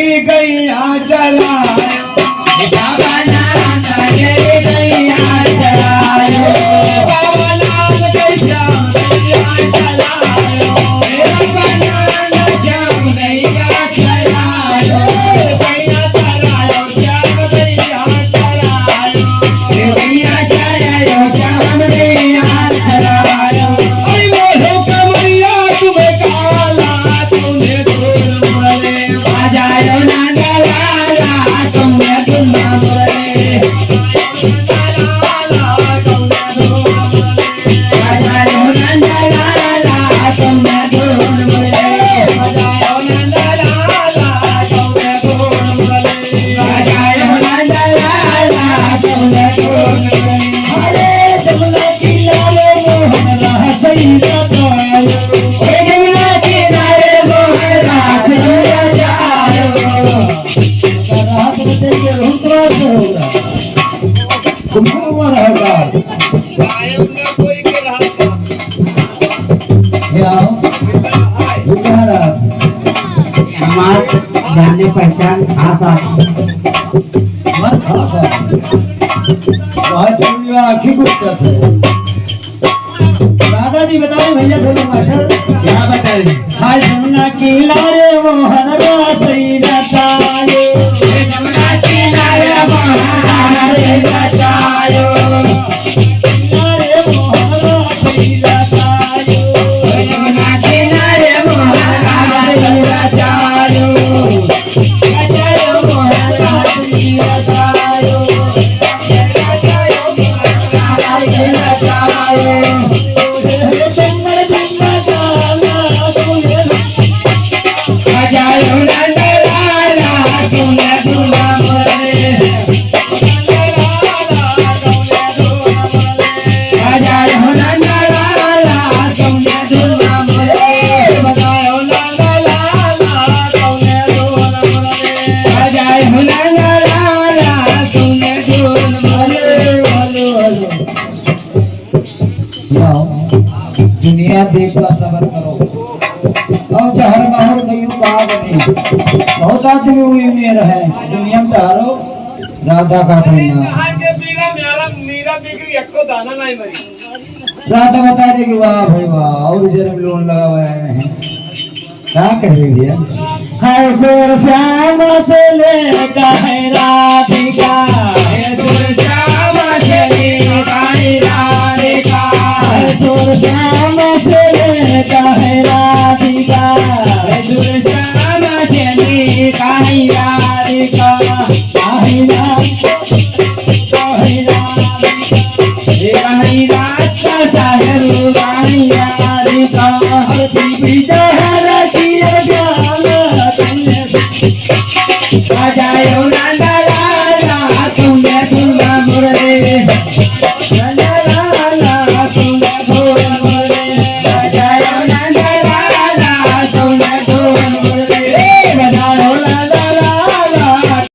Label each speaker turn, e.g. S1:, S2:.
S1: नारियली गैया चलायो बाबा नाम नारियली गैया चलायो बाबा नाम गैया चलायो बाबा नाम श्याम गैया चलायो गैया चलायो श्याम गैया चलायो गैया चलायो श्याम गैया चलायो अरे बोलो कमरिया तुम्हें काला तुम्हें दूर मुरले बाजायो नंदा लाला तुम्हें दूर मुरले लाला तुम्हें दूर मुरले बाजायो नंदा लाला तुम्हें दूर मुरले बाजायो नंदा लाला तुम्हें दूर मुरले बाजायो नंदा लाला तुम्हें दूर मुरले अरे जमुना किनारे मोहन राह सैया जायो हे जमुना किनारे मोहन राह सैया जायो रात में तेरे रुद्रा होगा तुम्हारा रहेगा जायो ना कोई के रहा क्या तुम्हारा हमार जाने पहचान खास मत खास बहुत चलिए आखिर कुछ करते दादाजी बताओ भैया थोड़ी मास्टर क्या बताएं हाय जमुना किनारे मोहन रासैया जायो जमुना किनारे मोहन रासैया जायो किनारे मोहन रासैया जायो जमुना किनारे मोहन रासैया जायो जायो मोहन रासैया जायो जायो मोहन रासैया जायो जायो नंदा लाला तुम्हें दूर मुरले जायो नंदा लाला तुम्हें दूर मुरले जायो नंदा लाला तुम्हें दूर मुरले जायो नंदा लाला तुम्हें दूर मुरले दुनिया देख का सबर करो और जहर बाहर कहीं कहा बने बहुत आदमी हुई में रहे दुनिया में चारो राधा का कहना आगे पीला मेरा मीरा बिगड़ी एको दाना नहीं मरी राधा बता दे कि वाह भाई वाह और जरा लोन लगा हुआ है क्या कह रही है हाय सुर श्याम से लेता है राधिका हाय सुर श्याम से लेता है राधिका हाय सुर श्याम से लेता है राधिका हाय सुर श्याम से लेता है राधिका आहिरा आहिरा आहिरा का सागर आहिरा राधिका हर जहर की जान तुमने जायो नंदा